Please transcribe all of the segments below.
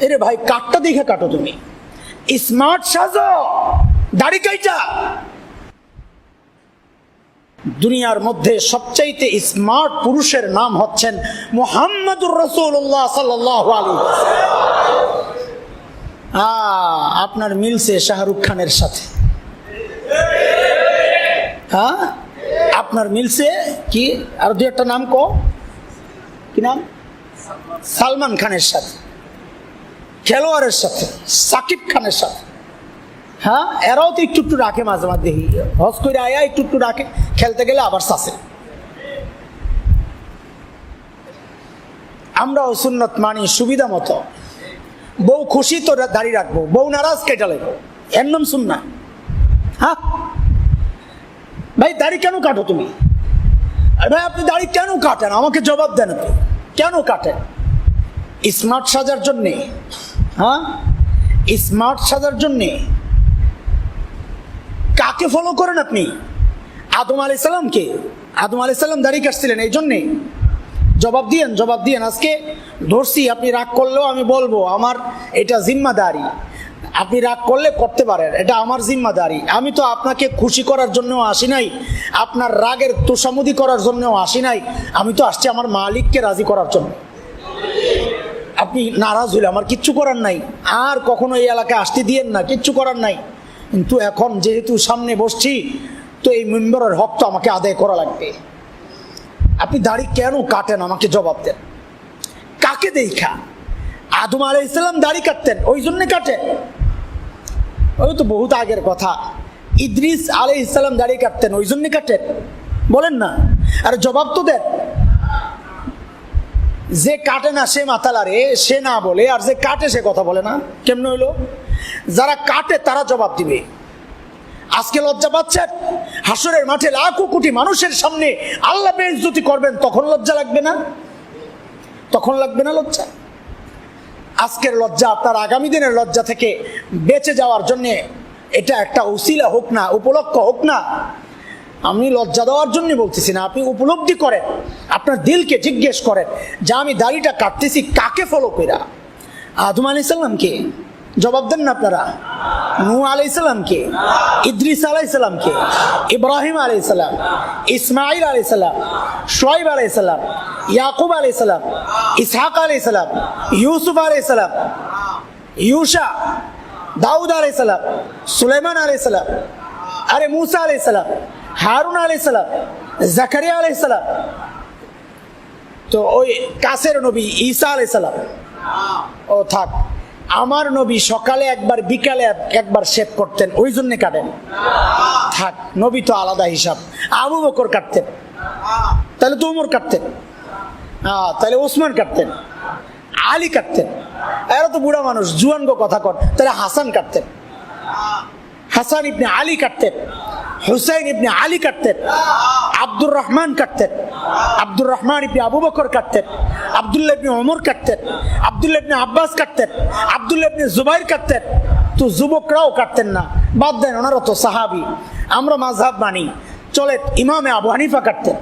এরে ভাই কাটটা দেখে কাটো, তুমি স্মার্ট সাজো, দাড়ি কাইটা। দুনিয়ার মধ্যে সবচাইতে স্মার্ট পুরুষের নাম হচ্ছেন মুহাম্মদুর রাসূলুল্লাহ সাল্লাল্লাহু আলাইহি ওয়াসাল্লাম। আপনার মিলছে শাহরুখ খানের সাথে, হ্যাঁ আপনার মিলছে কি, আর দু একটা নাম কো, কি নাম, সালমান খানের সাথে, খেলোয়াড়ের সাথে, সাকিব খানের সাথে। হ্যাঁ এরাও তো একটু একটু রাখে, মাঝে মাঝে দেখি হজ করে আয়া একটু একটু রাখে, খেলতে গেলে আবার চাষে। আমরাও সুন্নত মানি সুবিধা মতো। বউ খুশি তো দাড়ি রাখবো, বউ নারাজ কেটে লাগবো, এর নাম সুন্নাহ। হ্যাঁ ভাই দাড়ি কেন কাটো তুমি? ভাই আপনি দাড়ি কেন কাটেন, আমাকে জবাব দেন। আপনি কেন কাটেন? স্মার্ট সাজার জন্যে? হ্যাঁ স্মার্ট সাজার জন্যে? কাকে ফলো করেন আপনি? আদম আলাইহিস সালামকে? আদম আলাইহিস সালাম দাড়ি কাটছিলেন এই জন্যে? জবাব দিয়েন, জবাব দিয়েন। আজকে ধরছি, আপনি রাগ করলেও আমি বলবো আমার এটা জিম্মাদারি। আপনি রাগ করলে করতে পারেন, এটা আমার জিম্মাদারি। আমি তো আপনাকে খুশি করার জন্যও আসি নাই, আপনার রাগের তোষামোদি করার জন্যও আসি নাই। আমি তো আসছি আমার মালিককে রাজি করার জন্য। আপনি নারাজ হইলে আমার কিচ্ছু করার নাই, আর কখনো এই এলাকায় আসতে দিয়েন না, কিচ্ছু করার নাই। কিন্তু এখন যেহেতু সামনে বসছি, তো এই মেম্বারের হক তো আমাকে আদায় করা লাগবে। আপনি দাড়ি কেন কাটেন, আমাকে জবাব দেন। কাকে দেখা? আদম আলাইহিস সালাম দাড়ি কাটতেন, ওই জন্য কাটেন? ওই তো বহুত আগের কথা। ইদ্রিস আলাইহিস সালাম দাড়ি কাটতেন, ওই জন্য কাটেন? বলেন না, আর জবাব তো দেন। যে কাটে না সে মাতালারে, সে না বলে, আর যে কাটে সে কথা বলে না। কেমনে হইলো? যারা কাটে তারা জবাব দিবে। আজকে লজ্জা পাচ্ছেন? হাসরের মাঠে লাখো কোটি মানুষের সামনে আল্লাহ বেইজ্জতি করবেন, তখন লজ্জা লাগবে না? তখন লাগবে না লজ্জা? আজকের লজ্জা আপনার আগামী দিনের লজ্জা থেকে বেঁচে যাওয়ার জন্যে এটা একটা উসিলা হোক না, উপলক্ষ হোক না। আমি লজ্জা দেওয়ার জন্য বলতেছি না, আপনি উপলব্ধি করেন, আপনার দিলকে জিজ্ঞেস করেন যে আমি দাড়িটা কাটতেছি কাকে ফলো কইরা? আদম আলাইহিস সালামকে? জবাব দেন না আপনারা। নূহ আলাইহিস সালামকে? ইদ্রিস আলাইহিস সালামকে? ইব্রাহিম আলাইহিস সালাম? ইসমাঈল আলাইহিস সালাম? শুআয়ব আলাইহিস সালাম? ইয়াকুব আলাইহিস সালাম? ইসহাক আলাইহিস সালাম? ইউসুফ আলাইহিস সালাম? ইউশা? দাউদ আলাইহিস সালাম? সুলাইমান আলাইহিস সালাম? আরে মুসা আলাইহিস সালাম? হারুন আলাইহিস সালাম? জাকারিয়া আলাইহিস সালাম? তো ওই কাছের নবী ঈসা আলাইহিস সালাম? ও থাক, আমার নবী সকালে একবার বিকালে একবার শেভ করতেন, ওই জন্য কাটেন? থাক, নবী তো আলাদা হিসাব। আবু বকর কাটতেন, তাহলে তো উমর কাটতেন, তাহলে ওসমান কাটতেন, আলী কাটতেন। এরা তো বুড়া মানুষ, জুয়ান গো কথা কর, তাহলে হাসান কাটতেন, হাসান ইবনে আলী কাটতেন, হুসাইন ইবনে আলী কাটতেন, আব্দুর রহমান কাটতেন, আব্দুর রহমান ইবনে আবু বকর কাটতেন, আব্দুল্লাহ ইবনে ওমর কাটতেন, আব্দুল্লাহ ইবনে আব্বাস কাটতেন, আব্দুল্লাহ ইবনে জুবাইর কাটতেন। তো যুবকরাও কাটতেন না, বাদ দেন, ওনারা তো সাহাবী। আমরা মাযহাব মানি, চলে। ইমামে আবু হানিফা কাটতেন,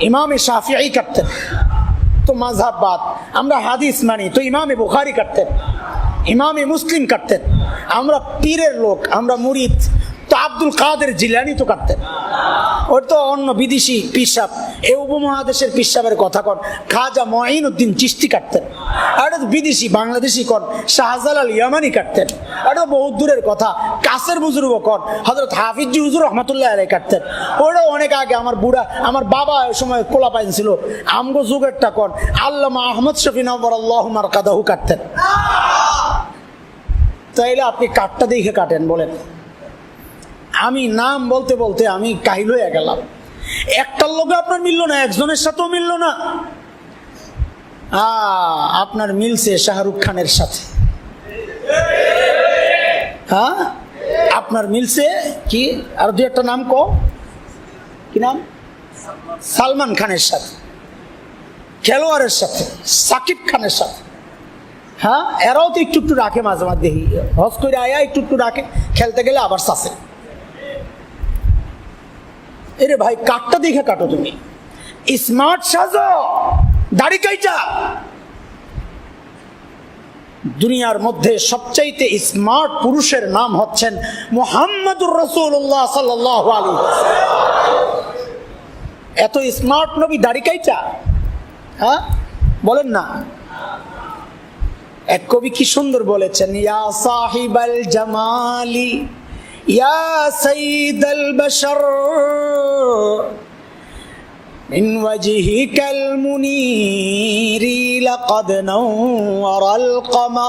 ইমামে শাফিঈ কাটতেন, তো মাযহাব বাদ। আমরা হাদিস মানি, তো ইমামে বুখারী কাটতেন, ইমামে মুসলিম কাটতেন। আমরা পীরের লোক, আমরা মুরিদ, তো আব্দুল কাদের জিলানী তো কাটতেন। ওর তো অন্য বিদেশি পিসাব, এই উপমহাদেশের পিসাবের কথা কন, খাজা মঈনুদ্দিন চিশতি কাটতেন। আর এটা তো বিদেশি, বাংলাদেশি কন, শাহজালাল ইয়ামানি কাটতেন। এটা তো বহুত দূরের কথা, কাছের বুজুর্গ কন, হযরত হাফিজ হুজুর রহমাতুল্লাহ আলাইহি কাটতেন। ওটাও অনেক আগে, আমার বুড়া, আমার বাবা ওই সময় কোলা পাইছিল। আমগো যুগেরটা কন, আল্লামা আহমদ শফি নওয়ারাল্লাহু মারকাদাহু কাটতেন। তাইলে আপনি কাটটা দেখে কাটেন, বলেন? আমি নাম বলতে বলতে আমি কাহিল হয়ে গেলাম। একটার লোকে আপনার মিলল না, একজনের সাথেও মিলল না। আপনার মিলছে শাহরুখ খানের সাথে। হ্যাঁ আপনার মিলছে কি, আর দু একটা নাম কো, কি নাম, সালমান খানের সাথে, খেলোয়াড়ের সাথে, সাকিব খানের সাথে। হ্যাঁ এরাও তো একটু একটু রাখে, মাঝে মাঝে দেখি হজ করে আয়া একটু একটু রাখে, খেলতে গেলে আবার চাষে। এরে ভাই কাটটা দেখে কাটো, তুমি স্মার্ট সাজো, দাড়ি কাইটা। দুনিয়ার মধ্যে সবচাইতে স্মার্ট পুরুষের নাম হচ্ছেন মুহাম্মদুর রাসূলুল্লাহ সাল্লাল্লাহু আলাইহি ওয়াসাল্লাম। এত স্মার্ট নবী দাড়ি কাইটা? হ্যাঁ বলেন না। এক কবি কি সুন্দর বলেছেন, ইয়া সাহিবাল জামালি ইয়া সাইয়্যিদাল বাশার মিন ওয়াজহিকাল মুনীরি লাকাদ নাওয়ারাল কমার।